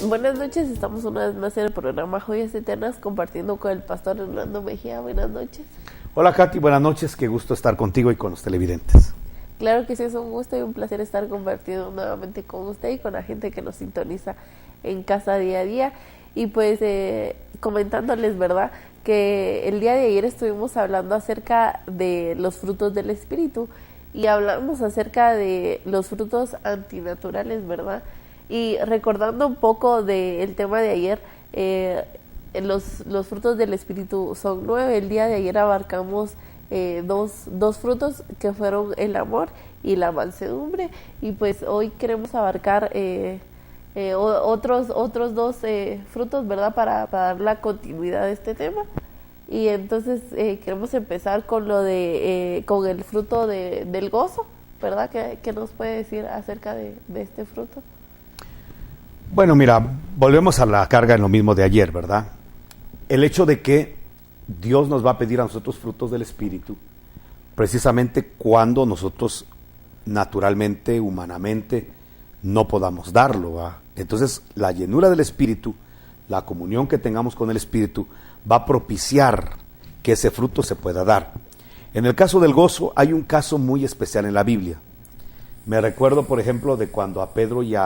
Buenas noches, estamos una vez más en el programa Joyas Eternas compartiendo con el pastor Hernando Mejía. Buenas noches. Hola Katy, buenas noches, qué gusto estar contigo y con los televidentes. Claro que sí, es un gusto y un placer estar compartiendo nuevamente con usted y con la gente que nos sintoniza en casa día a día. Y pues comentándoles, ¿verdad?, que el día de ayer estuvimos hablando acerca de los frutos del Espíritu y hablamos acerca de los frutos antinaturales, ¿verdad? Y recordando un poco del tema de ayer, los frutos del Espíritu son 9. El día de ayer abarcamos dos frutos que fueron el amor y la mansedumbre, y pues hoy queremos abarcar otros dos frutos, ¿verdad?, para dar la continuidad de este tema. Y entonces queremos empezar con con el fruto del gozo, ¿verdad? ¿Qué nos puede decir acerca de este fruto? Bueno, mira, volvemos a la carga en lo mismo de ayer, ¿verdad? El hecho de que Dios nos va a pedir a nosotros frutos del Espíritu, precisamente cuando nosotros naturalmente, humanamente, no podamos darlo, ¿verdad? Entonces, la llenura del Espíritu, la comunión que tengamos con el Espíritu, va a propiciar que ese fruto se pueda dar. En el caso del gozo, hay un caso muy especial en la Biblia. Me recuerdo, por ejemplo, de cuando a Pablo y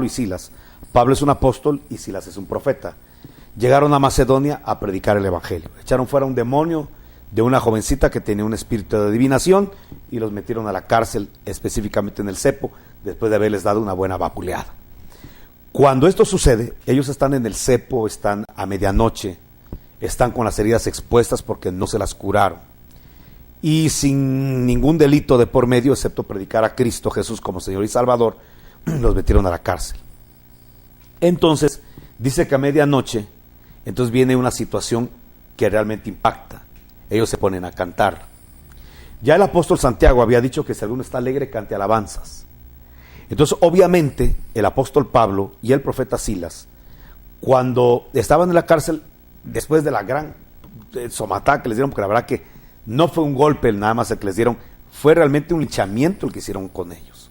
Silas. Pablo es un apóstol y Silas es un profeta. Llegaron a Macedonia a predicar el evangelio. Echaron fuera un demonio de una jovencita que tenía un espíritu de adivinación y los metieron a la cárcel, específicamente en el cepo, después de haberles dado una buena vapuleada. Cuando esto sucede, ellos están en el cepo, están a medianoche, están con las heridas expuestas porque no se las curaron. Y sin ningún delito de por medio, excepto predicar a Cristo Jesús como Señor y Salvador, los metieron a la cárcel. Entonces, dice que a medianoche, entonces viene una situación que realmente impacta. Ellos se ponen a cantar. Ya el apóstol Santiago había dicho que si alguno está alegre, cante alabanzas. Entonces, obviamente, el apóstol Pablo y el profeta Silas, cuando estaban en la cárcel, después de la gran somatá que les dieron, porque la verdad que no fue un golpe nada más el que les dieron, fue realmente un linchamiento el que hicieron con ellos.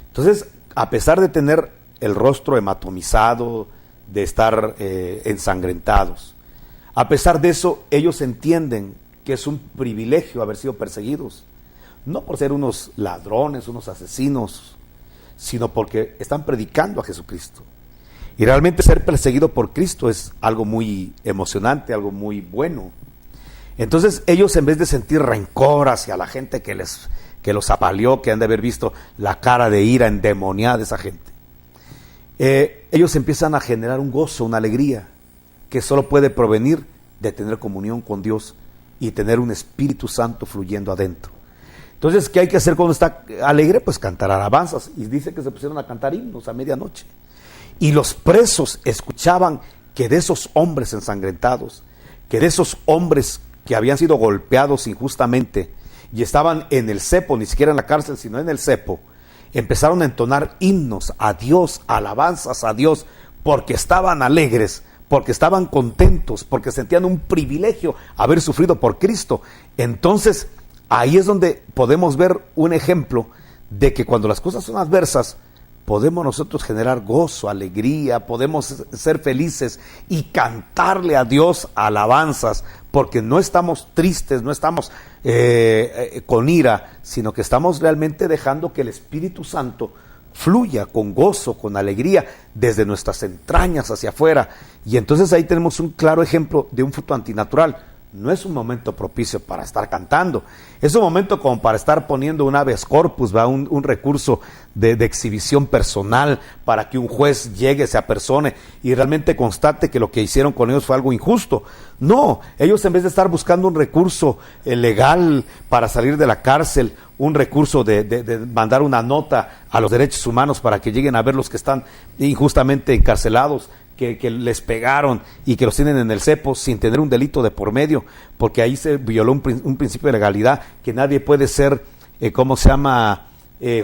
Entonces, a pesar de tener el rostro hematomizado, de estar ensangrentados, a pesar de eso, ellos entienden que es un privilegio haber sido perseguidos, no por ser unos ladrones, unos asesinos, sino porque están predicando a Jesucristo. Y realmente ser perseguido por Cristo es algo muy emocionante, algo muy bueno. Entonces ellos, en vez de sentir rencor hacia la gente que los apaleó, que han de haber visto la cara de ira endemoniada de esa gente, ellos empiezan a generar un gozo, una alegría, que solo puede provenir de tener comunión con Dios y tener un Espíritu Santo fluyendo adentro. Entonces, ¿qué hay que hacer cuando está alegre? Pues cantar alabanzas. Y dice que se pusieron a cantar himnos a medianoche. Y los presos escuchaban que de esos hombres ensangrentados, que de esos hombres que habían sido golpeados injustamente y estaban en el cepo, ni siquiera en la cárcel, sino en el cepo, empezaron a entonar himnos a Dios, alabanzas a Dios, porque estaban alegres, porque estaban contentos, porque sentían un privilegio haber sufrido por Cristo. Entonces, ahí es donde podemos ver un ejemplo de que cuando las cosas son adversas, podemos nosotros generar gozo, alegría, podemos ser felices y cantarle a Dios alabanzas, porque no estamos tristes, no estamos con ira, sino que estamos realmente dejando que el Espíritu Santo fluya con gozo, con alegría, desde nuestras entrañas hacia afuera. Y entonces ahí tenemos un claro ejemplo de un fruto antinatural. No es un momento propicio para estar cantando, es un momento como para estar poniendo un habeas corpus, un recurso de exhibición personal, para que un juez llegue, se apersone y realmente constate que lo que hicieron con ellos fue algo injusto. No, ellos, en vez de estar buscando un recurso legal para salir de la cárcel, un recurso de mandar una nota a los derechos humanos para que lleguen a ver los que están injustamente encarcelados, que les pegaron y que los tienen en el cepo sin tener un delito de por medio, porque ahí se violó un principio de legalidad, que nadie puede ser,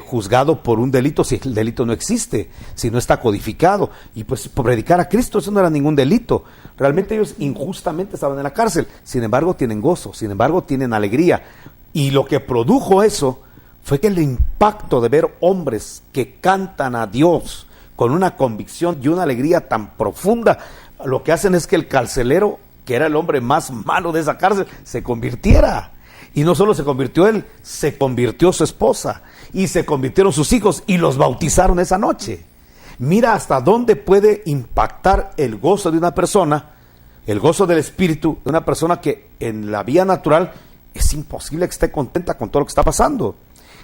juzgado por un delito si el delito no existe, si no está codificado. Y pues por predicar a Cristo eso no era ningún delito. Realmente ellos injustamente estaban en la cárcel, sin embargo tienen gozo, sin embargo tienen alegría. Y lo que produjo eso fue que el impacto de ver hombres que cantan a Dios con una convicción y una alegría tan profunda. Lo que hacen es que el carcelero, que era el hombre más malo de esa cárcel, se convirtiera. Y no solo se convirtió él, se convirtió su esposa y se convirtieron sus hijos y los bautizaron esa noche. Mira hasta dónde puede impactar el gozo de una persona, el gozo del espíritu de una persona que en la vía natural es imposible que esté contenta con todo lo que está pasando.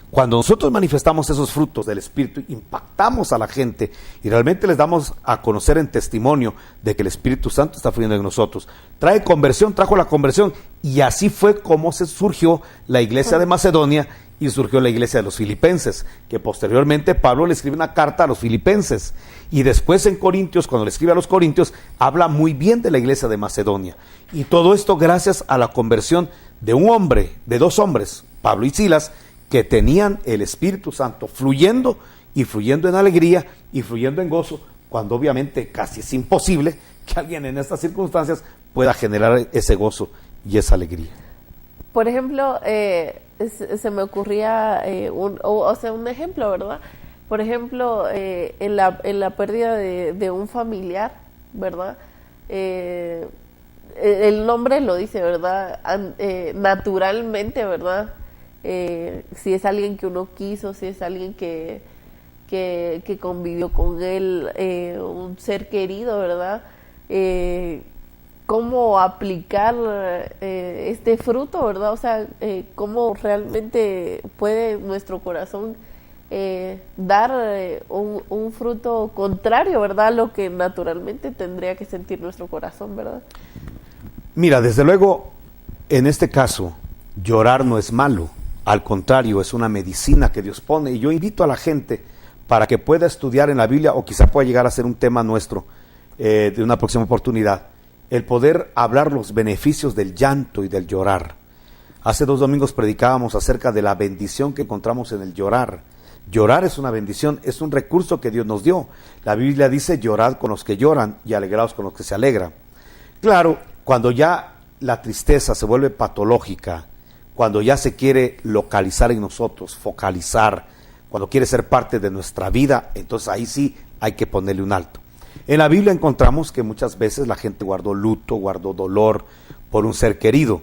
Cuando nosotros manifestamos esos frutos del Espíritu, impactamos a la gente y realmente les damos a conocer en testimonio de que el Espíritu Santo está fluyendo en nosotros. Trae conversión, trajo la conversión, y así fue como se surgió la iglesia de Macedonia y surgió la iglesia de los filipenses, que posteriormente Pablo le escribe una carta a los filipenses, y después en Corintios, cuando le escribe a los corintios, habla muy bien de la iglesia de Macedonia. Y todo esto gracias a la conversión de un hombre, de dos hombres, Pablo y Silas, que tenían el Espíritu Santo fluyendo y fluyendo en alegría y fluyendo en gozo, cuando obviamente casi es imposible que alguien en estas circunstancias pueda generar ese gozo y esa alegría. Por ejemplo, se me ocurría un ejemplo, ¿verdad? Por ejemplo, en la pérdida de un familiar, ¿verdad? El nombre lo dice, ¿verdad? Naturalmente, ¿verdad? Si es alguien que uno quiso, si es alguien que convivió con él, un ser querido, ¿verdad? Cómo aplicar este fruto, ¿verdad? O sea, cómo realmente puede nuestro corazón dar un fruto contrario, ¿verdad? A lo que naturalmente tendría que sentir nuestro corazón, ¿verdad? Mira, desde luego, en este caso, llorar no es malo. Al contrario, es una medicina que Dios pone, y yo invito a la gente para que pueda estudiar en la Biblia, o quizá pueda llegar a ser un tema nuestro de una próxima oportunidad, el poder hablar los beneficios del llanto y del llorar. Hace 2 domingos predicábamos acerca de la bendición que encontramos en el llorar. Llorar es una bendición, es un recurso que Dios nos dio. La Biblia dice: llorad con los que lloran y alegraos con los que se alegran. Claro, cuando ya la tristeza se vuelve patológica, cuando ya se quiere localizar en nosotros, focalizar, cuando quiere ser parte de nuestra vida, entonces ahí sí hay que ponerle un alto. En la Biblia encontramos que muchas veces la gente guardó luto, guardó dolor por un ser querido,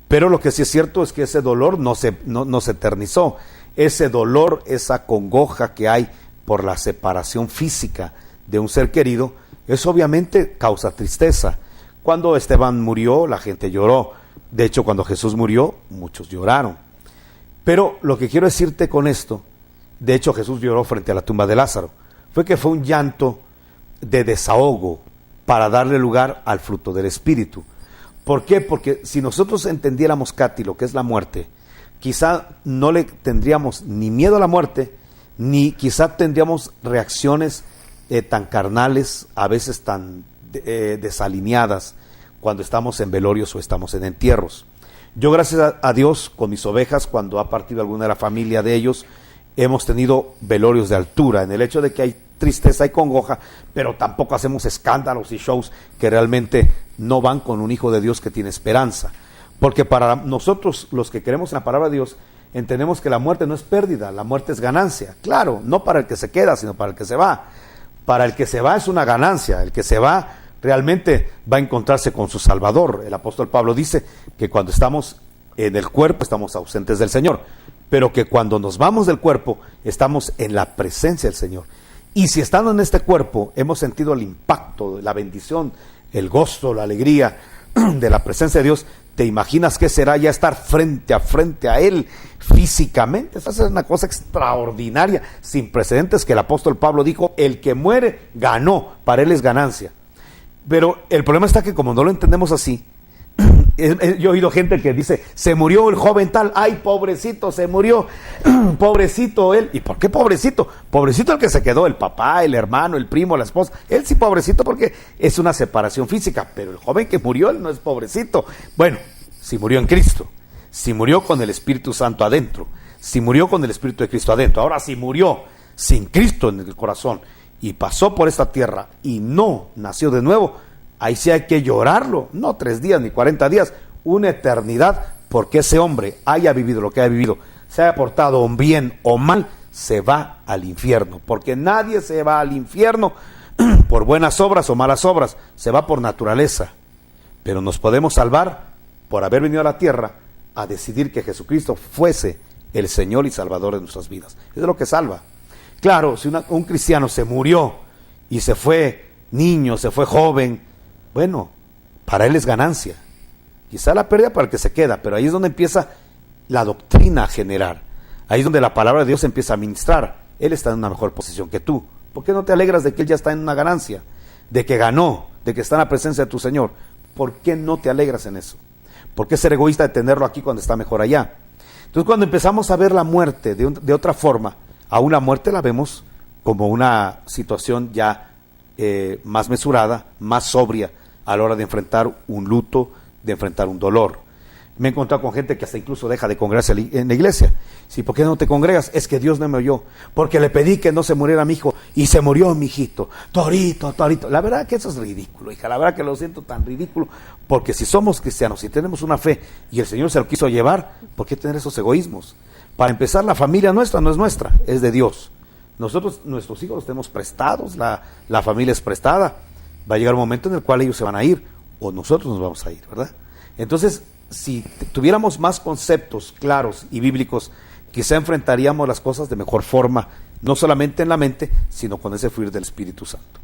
pero lo que sí es cierto es que ese dolor no se eternizó. Ese dolor, esa congoja que hay por la separación física de un ser querido, eso obviamente causa tristeza. Cuando Esteban murió, la gente lloró. De hecho, cuando Jesús murió, muchos lloraron. Pero lo que quiero decirte con esto, de hecho Jesús lloró frente a la tumba de Lázaro, fue un llanto de desahogo para darle lugar al fruto del Espíritu. ¿Por qué? Porque si nosotros entendiéramos, Katy, lo que es la muerte, quizá no le tendríamos ni miedo a la muerte, ni quizá tendríamos reacciones tan carnales, a veces tan desalineadas, cuando estamos en velorios o estamos en entierros. Yo, gracias a Dios, con mis ovejas, cuando ha partido alguna de la familia de ellos, hemos tenido velorios de altura, en el hecho de que hay tristeza y congoja, pero tampoco hacemos escándalos y shows que realmente no van con un hijo de Dios que tiene esperanza. Porque para nosotros, los que creemos en la palabra de Dios, entendemos que la muerte no es pérdida, la muerte es ganancia. Claro, no para el que se queda, sino para el que se va. Para el que se va es una ganancia, el que se va realmente va a encontrarse con su Salvador. El apóstol Pablo dice que cuando estamos en el cuerpo estamos ausentes del Señor, pero que cuando nos vamos del cuerpo estamos en la presencia del Señor. Y si estando en este cuerpo hemos sentido el impacto, la bendición, el gozo, la alegría de la presencia de Dios, ¿te imaginas qué será ya estar frente a Él físicamente? Esa es una cosa extraordinaria, sin precedentes, que el apóstol Pablo dijo: el que muere ganó, para Él es ganancia. Pero el problema está que como no lo entendemos así, yo he oído gente que dice: se murió el joven tal, ay, pobrecito, se murió, pobrecito él. ¿Y por qué pobrecito? Pobrecito el que se quedó, el papá, el hermano, el primo, la esposa. Él sí pobrecito porque es una separación física, pero el joven que murió, él no es pobrecito. Bueno, si murió en Cristo, si murió con el Espíritu Santo adentro, si murió con el Espíritu de Cristo adentro, ahora si murió sin Cristo en el corazón y pasó por esta tierra y no nació de nuevo, ahí sí hay que llorarlo, no 3 días ni 40 días, una eternidad, porque ese hombre haya vivido lo que haya vivido, se haya portado bien o mal, se va al infierno, porque nadie se va al infierno por buenas obras o malas obras, se va por naturaleza, pero nos podemos salvar por haber venido a la tierra a decidir que Jesucristo fuese el Señor y Salvador de nuestras vidas. Eso es lo que salva. Claro, si un cristiano se murió y se fue niño, se fue joven, bueno, para él es ganancia. Quizá la pérdida para el que se queda, pero ahí es donde empieza la doctrina a generar. Ahí es donde la palabra de Dios empieza a ministrar. Él está en una mejor posición que tú. ¿Por qué no te alegras de que él ya está en una ganancia? De que ganó, de que está en la presencia de tu Señor. ¿Por qué no te alegras en eso? ¿Por qué ser egoísta de tenerlo aquí cuando está mejor allá? Entonces, cuando empezamos a ver la muerte de otra forma, aún la muerte la vemos como una situación ya más mesurada, más sobria a la hora de enfrentar un luto, de enfrentar un dolor. Me he encontrado con gente que hasta incluso deja de congregarse en la iglesia. Sí, ¿por qué no te congregas? Es que Dios no me oyó, porque le pedí que no se muriera mi hijo y se murió mi hijito. Torito. La verdad que eso es ridículo, hija, la verdad que lo siento tan ridículo, porque si somos cristianos, si tenemos una fe y el Señor se lo quiso llevar, ¿por qué tener esos egoísmos? Para empezar, la familia nuestra no es nuestra, es de Dios. Nosotros, nuestros hijos los tenemos prestados, la familia es prestada. Va a llegar un momento en el cual ellos se van a ir, o nosotros nos vamos a ir, ¿verdad? Entonces, si tuviéramos más conceptos claros y bíblicos, quizá enfrentaríamos las cosas de mejor forma, no solamente en la mente, sino con ese fluir del Espíritu Santo.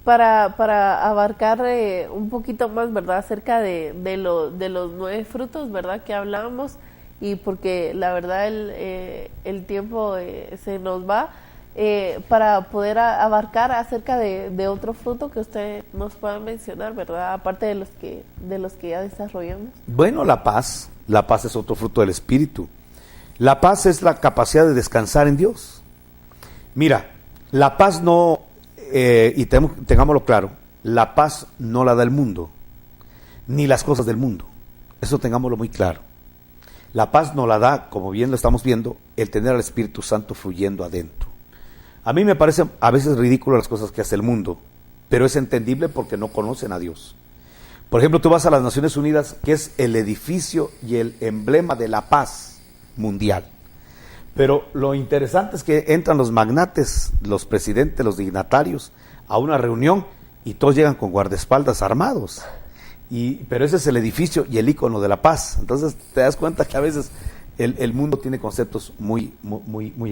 Para abarcar un poquito más, ¿verdad?, acerca de los 9 frutos, ¿verdad?, que hablábamos, y porque la verdad el tiempo se nos va, para poder abarcar acerca de otro fruto que usted nos pueda mencionar, ¿verdad?, aparte de los que ya desarrollamos. Bueno, la paz es otro fruto del Espíritu. La paz es la capacidad de descansar en Dios. Mira, la paz no, y tengámoslo claro, la paz no la da el mundo, ni las cosas del mundo. Eso tengámoslo muy claro. La paz no la da, como bien lo estamos viendo, el tener al Espíritu Santo fluyendo adentro. A mí me parece a veces ridículo las cosas que hace el mundo, pero es entendible porque no conocen a Dios. Por ejemplo, tú vas a las Naciones Unidas, que es el edificio y el emblema de la paz mundial. Pero lo interesante es que entran los magnates, los presidentes, los dignatarios a una reunión y todos llegan con guardaespaldas armados. Pero ese es el edificio y el ícono de la paz. Entonces te das cuenta que a veces el mundo tiene conceptos muy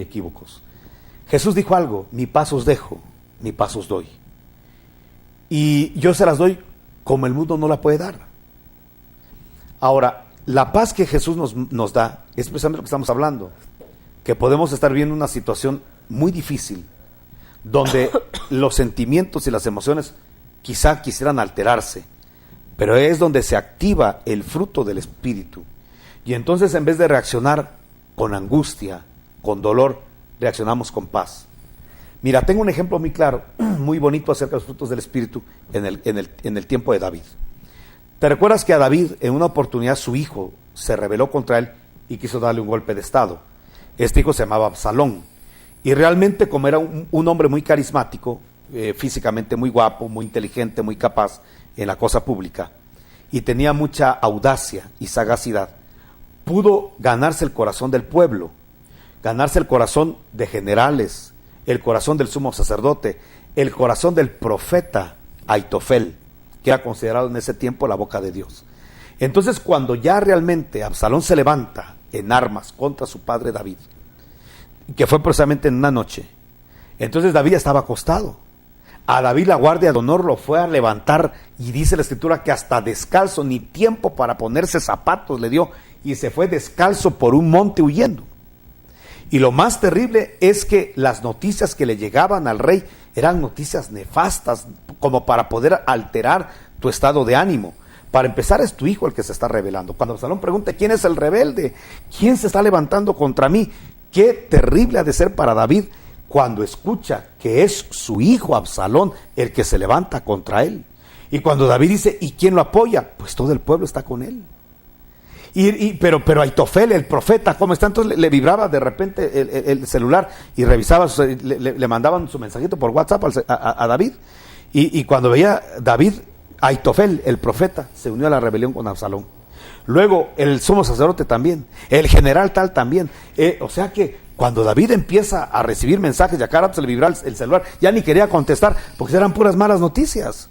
equívocos. Jesús dijo algo: mi paz os dejo, mi paz os doy. Y yo se las doy como el mundo no la puede dar. Ahora, la paz que Jesús nos da es precisamente lo que estamos hablando, que podemos estar viendo una situación muy difícil, donde los sentimientos y las emociones quizá quisieran alterarse, pero es donde se activa el fruto del Espíritu. Y entonces, en vez de reaccionar con angustia, con dolor, reaccionamos con paz. Mira, tengo un ejemplo muy claro, muy bonito acerca de los frutos del Espíritu en el tiempo de David. ¿Te recuerdas que a David, en una oportunidad, su hijo se rebeló contra él y quiso darle un golpe de estado? Este hijo se llamaba Absalón. Y realmente, como era un hombre muy carismático, físicamente muy guapo, muy inteligente, muy capaz en la cosa pública, y tenía mucha audacia y sagacidad, pudo ganarse el corazón del pueblo, ganarse el corazón de generales, el corazón del sumo sacerdote, el corazón del profeta Aitofel, que era considerado en ese tiempo la boca de Dios. Entonces, cuando ya realmente Absalón se levanta en armas contra su padre David, que fue precisamente en una noche, entonces David estaba acostado. A David la guardia de honor lo fue a levantar, y dice la escritura que hasta descalzo, ni tiempo para ponerse zapatos le dio, y se fue descalzo por un monte huyendo. Y lo más terrible es que las noticias que le llegaban al rey eran noticias nefastas, como para poder alterar tu estado de ánimo. Para empezar, es tu hijo el que se está rebelando. Cuando Absalón pregunta: ¿quién es el rebelde? ¿Quién se está levantando contra mí? Qué terrible ha de ser para David cuando escucha que es su hijo Absalón el que se levanta contra él. Y cuando David dice: ¿y quién lo apoya? Pues todo el pueblo está con él. Pero Aitofel, el profeta, ¿cómo está? Entonces le vibraba de repente el celular y revisaba, le mandaban su mensajito por WhatsApp a David. Y cuando veía David, Aitofel, el profeta, se unió a la rebelión con Absalón. Luego el sumo sacerdote también, el general tal también. O sea que Cuando David empieza a recibir mensajes y a cada rato se le vibra el celular, ya ni quería contestar porque eran puras malas noticias.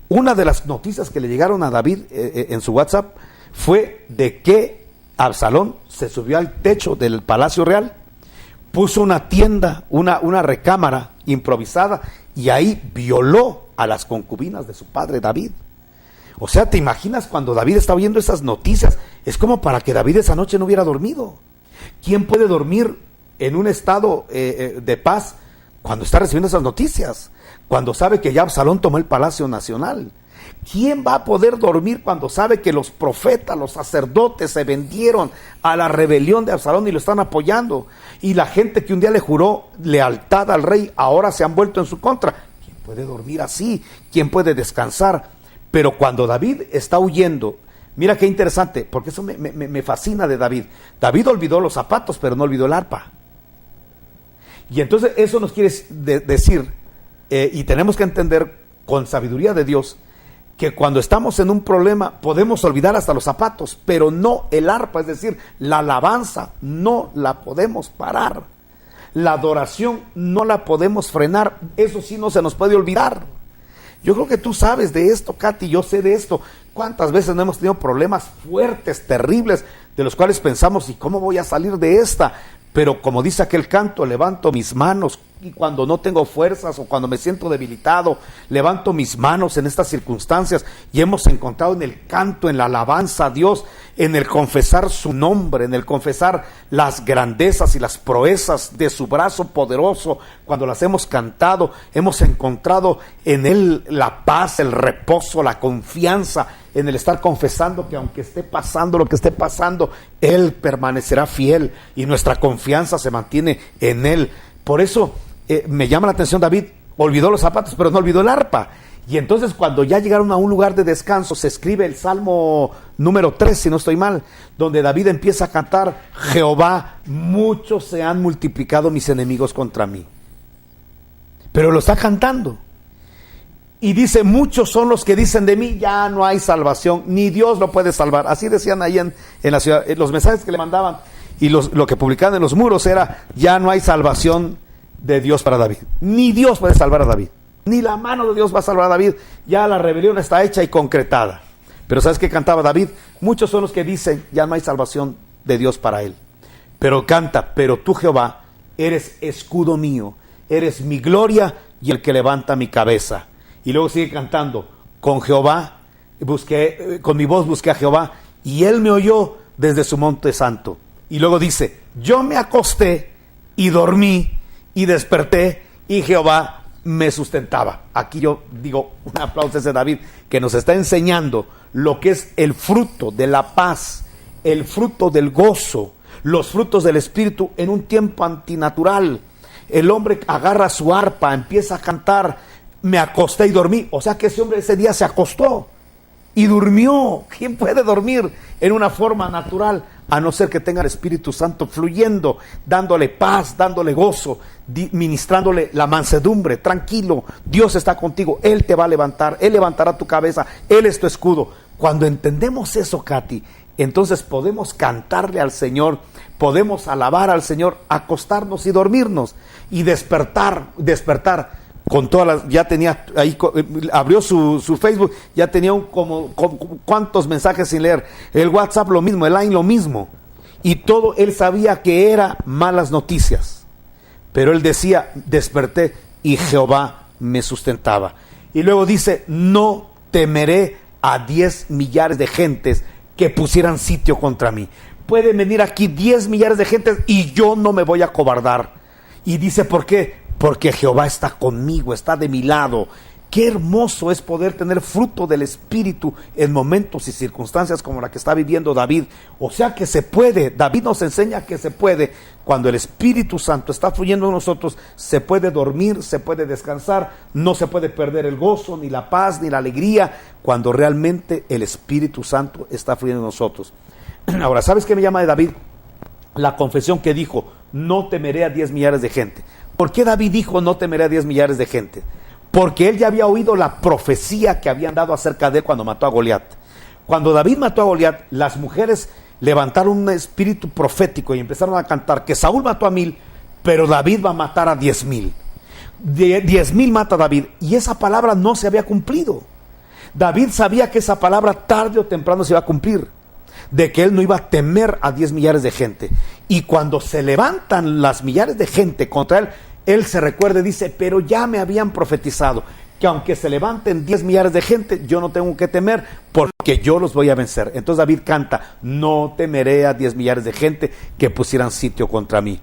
Una de las noticias que le llegaron a David en su WhatsApp fue de que Absalón se subió al techo del Palacio Real, puso una tienda, una recámara improvisada y ahí violó a las concubinas de su padre David. O sea, ¿te imaginas cuando David está oyendo esas noticias? Es como para que David esa noche no hubiera dormido. ¿Quién puede dormir en un estado de paz cuando está recibiendo esas noticias? Cuando sabe que ya Absalón tomó el Palacio Nacional. ¿Quién va a poder dormir cuando sabe que los profetas, los sacerdotes se vendieron a la rebelión de Absalón y lo están apoyando? Y la gente que un día le juró lealtad al rey, ahora se han vuelto en su contra. ¿Quién puede dormir así? ¿Quién puede descansar? Pero cuando David está huyendo, mira qué interesante, porque eso me fascina de David. David olvidó los zapatos, pero no olvidó el arpa. Y entonces eso nos quiere decir, y tenemos que entender con sabiduría de Dios, que cuando estamos en un problema podemos olvidar hasta los zapatos, pero no el arpa, es decir, la alabanza no la podemos parar. La adoración no la podemos frenar, eso sí no se nos puede olvidar. Yo creo que tú sabes de esto, Katy, yo sé de esto. ¿Cuántas veces no hemos tenido problemas fuertes, terribles, de los cuales pensamos, ¿y cómo voy a salir de esta? Pero como dice aquel canto, levanto mis manos y cuando no tengo fuerzas o cuando me siento debilitado, levanto mis manos en estas circunstancias. Y hemos encontrado en el canto, en la alabanza a Dios, en el confesar su nombre, en el confesar las grandezas y las proezas de su brazo poderoso. Cuando las hemos cantado, hemos encontrado en Él la paz, el reposo, la confianza, en el estar confesando que aunque esté pasando lo que esté pasando, Él permanecerá fiel y nuestra confianza se mantiene en Él. Por eso me llama la atención, David olvidó los zapatos, pero no olvidó el arpa. Y entonces cuando ya llegaron a un lugar de descanso, se escribe el Salmo número 3, si no estoy mal, donde David empieza a cantar: Jehová, muchos se han multiplicado mis enemigos contra mí. Pero lo está cantando. Y dice, muchos son los que dicen de mí, ya no hay salvación, ni Dios lo puede salvar. Así decían ahí en la ciudad, los mensajes que le mandaban y lo que publicaban en los muros era, ya no hay salvación de Dios para David. Ni Dios puede salvar a David, ni la mano de Dios va a salvar a David, ya la rebelión está hecha y concretada. Pero ¿sabes qué cantaba David? Muchos son los que dicen, ya no hay salvación de Dios para él. Pero canta, pero tú, Jehová, eres escudo mío, eres mi gloria y el que levanta mi cabeza. Y luego sigue cantando, con Jehová con mi voz busqué a Jehová y él me oyó desde su monte santo. Y luego dice, yo me acosté y dormí y desperté y Jehová me sustentaba. Aquí yo digo un aplauso a ese David que nos está enseñando lo que es el fruto de la paz, el fruto del gozo, los frutos del Espíritu en un tiempo antinatural. El hombre agarra su arpa, empieza a cantar, me acosté y dormí. O sea que ese hombre ese día se acostó y durmió. ¿Quién puede dormir en una forma natural? A no ser que tenga el Espíritu Santo fluyendo, dándole paz, dándole gozo, ministrándole la mansedumbre. Tranquilo, Dios está contigo, Él te va a levantar, Él levantará tu cabeza, Él es tu escudo. Cuando entendemos eso, Katy, entonces podemos cantarle al Señor, podemos alabar al Señor, acostarnos y dormirnos y despertar con todas las, ya tenía ahí, abrió su Facebook, ya tenía cuántos mensajes sin leer, el WhatsApp lo mismo, el Line lo mismo, y todo él sabía que era malas noticias, pero él decía, desperté y Jehová me sustentaba. Y luego dice, no temeré a 10 millares de gentes que pusieran sitio contra mí. Pueden venir aquí 10 millares de gentes y yo no me voy a acobardar. Y dice, ¿por qué? Porque Jehová está conmigo, está de mi lado. Qué hermoso es poder tener fruto del Espíritu en momentos y circunstancias como la que está viviendo David. O sea que se puede, David nos enseña que se puede. Cuando el Espíritu Santo está fluyendo en nosotros, se puede dormir, se puede descansar, no se puede perder el gozo, ni la paz, ni la alegría, cuando realmente el Espíritu Santo está fluyendo en nosotros. Ahora, ¿sabes qué me llama de David? La confesión que dijo, no temeré a 10 millares de gente. ¿Por qué David dijo no temeré a 10 millares de gente? Porque él ya había oído la profecía que habían dado acerca de él cuando mató a Goliat. Cuando David mató a Goliat, las mujeres levantaron un espíritu profético y empezaron a cantar que Saúl mató a 1000, pero David va a matar a 10,000. 10,000 mata a David, y esa palabra no se había cumplido. David sabía que esa palabra tarde o temprano se iba a cumplir, de que él no iba a temer a 10 millares de gente. Y cuando se levantan las millares de gente contra él, él se recuerda y dice, pero ya me habían profetizado que aunque se levanten 10 millares de gente, yo no tengo que temer, porque yo los voy a vencer. Entonces David canta, no temeré a 10 millares de gente que pusieran sitio contra mí.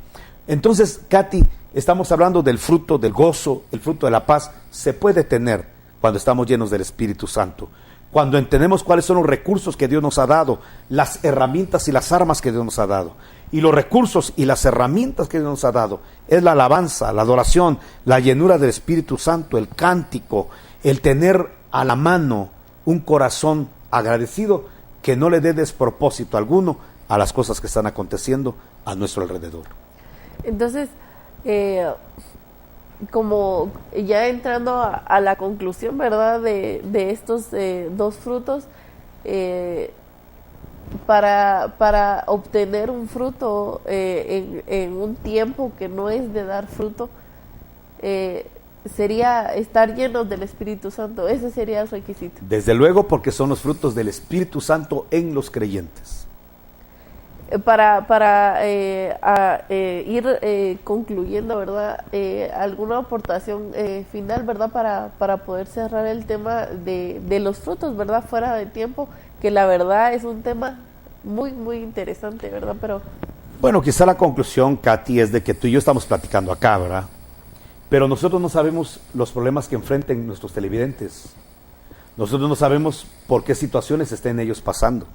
Entonces, Katy, estamos hablando del fruto del gozo, el fruto de la paz. Se puede tener cuando estamos llenos del Espíritu Santo, cuando entendemos cuáles son los recursos que Dios nos ha dado, las herramientas y las armas que Dios nos ha dado. Y los recursos y las herramientas que Dios nos ha dado es la alabanza, la adoración, la llenura del Espíritu Santo, el cántico, el tener a la mano un corazón agradecido que no le dé despropósito alguno a las cosas que están aconteciendo a nuestro alrededor. Entonces, como ya entrando a la conclusión, ¿verdad?, de estos dos frutos, para obtener un fruto en un tiempo que no es de dar fruto, sería estar llenos del Espíritu Santo. Ese sería el requisito. Desde luego, porque son los frutos del Espíritu Santo en los creyentes. Para ir concluyendo, ¿verdad? ¿Alguna aportación final, ¿verdad? Para poder cerrar el tema de los frutos, ¿verdad? Fuera de tiempo, que la verdad es un tema muy, muy interesante, ¿verdad? Pero bueno, quizá la conclusión, Katy, es de que tú y yo estamos platicando acá, ¿verdad? Pero nosotros no sabemos los problemas que enfrenten nuestros televidentes. Nosotros no sabemos por qué situaciones estén ellos pasando.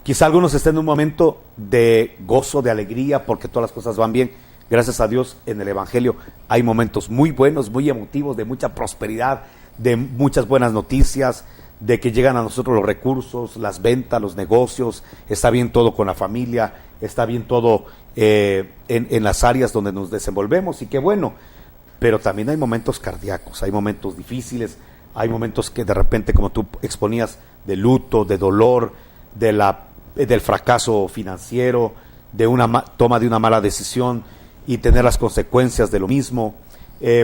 Quizá algunos estén en un momento de gozo, de alegría, porque todas las cosas van bien. Gracias a Dios, en el Evangelio hay momentos muy buenos, muy emotivos, de mucha prosperidad, de muchas buenas noticias, de que llegan a nosotros los recursos, las ventas, los negocios, está bien todo con la familia, está bien todo en las áreas donde nos desenvolvemos, y qué bueno. Pero también hay momentos cardíacos, hay momentos difíciles, hay momentos que de repente, como tú exponías, de luto, de dolor, del fracaso financiero, de una toma de una mala decisión y tener las consecuencias de lo mismo,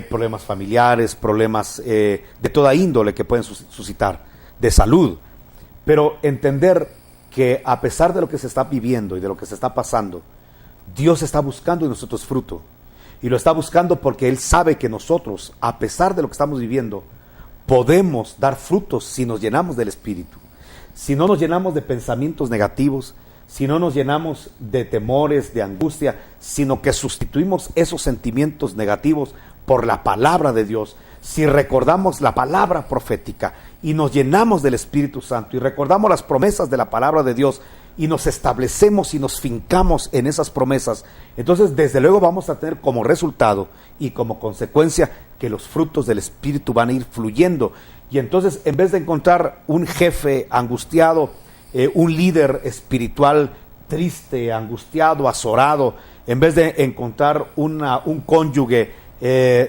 problemas familiares, problemas de toda índole que pueden suscitar, de salud. Pero entender que a pesar de lo que se está viviendo y de lo que se está pasando, Dios está buscando en nosotros fruto, y lo está buscando porque Él sabe que nosotros, a pesar de lo que estamos viviendo, podemos dar frutos si nos llenamos del Espíritu. Si no nos llenamos de pensamientos negativos, si no nos llenamos de temores, de angustia, sino que sustituimos esos sentimientos negativos por la palabra de Dios, si recordamos la palabra profética y nos llenamos del Espíritu Santo y recordamos las promesas de la palabra de Dios y nos establecemos y nos fincamos en esas promesas, entonces desde luego vamos a tener como resultado y como consecuencia que los frutos del Espíritu van a ir fluyendo. Y entonces, en vez de encontrar un jefe angustiado, un líder espiritual triste, angustiado, azorado, en vez de encontrar un cónyuge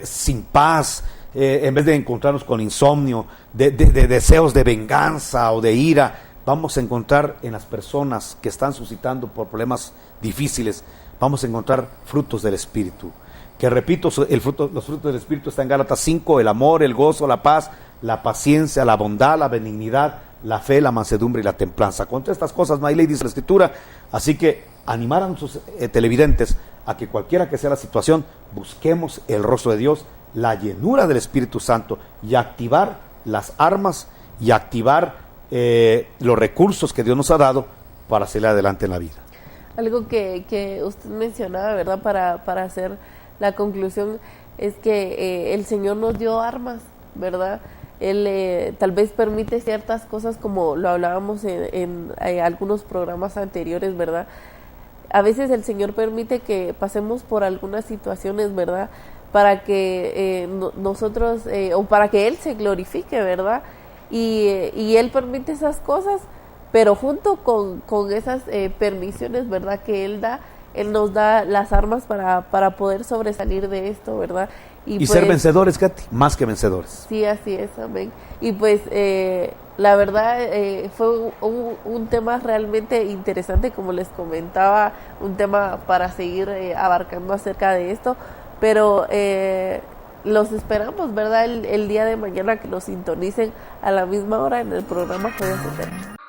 sin paz, en vez de encontrarnos con insomnio, de deseos de venganza o de ira, vamos a encontrar en las personas que están suscitando por problemas difíciles, vamos a encontrar frutos del Espíritu. Que repito, los frutos del Espíritu están en Gálatas 5, el amor, el gozo, la paz, la paciencia, la bondad, la benignidad, la fe, la mansedumbre y la templanza. Contra estas cosas no hay ley, dice la Escritura. Así que animar a nuestros televidentes a que cualquiera que sea la situación, busquemos el rostro de Dios, la llenura del Espíritu Santo, y activar las armas y activar los recursos que Dios nos ha dado para salir adelante en la vida. Algo que usted mencionaba, ¿verdad? Para hacer la conclusión, es que el Señor nos dio armas, ¿verdad? Él tal vez permite ciertas cosas, como lo hablábamos en algunos programas anteriores, ¿verdad? A veces el Señor permite que pasemos por algunas situaciones, ¿verdad? Para que nosotros, o para que Él se glorifique, ¿verdad? Y Él permite esas cosas, pero junto con esas permisiones, ¿verdad?, que Él da, Él nos da las armas para poder sobresalir de esto, ¿verdad? Y pues, ser vencedores, Katy, más que vencedores. Sí, así es, amén. Y pues La verdad fue un tema realmente interesante, como les comentaba, un tema para seguir abarcando acerca de esto, pero los esperamos, ¿verdad? El día de mañana que nos sintonicen a la misma hora en el programa Joyas Eternas.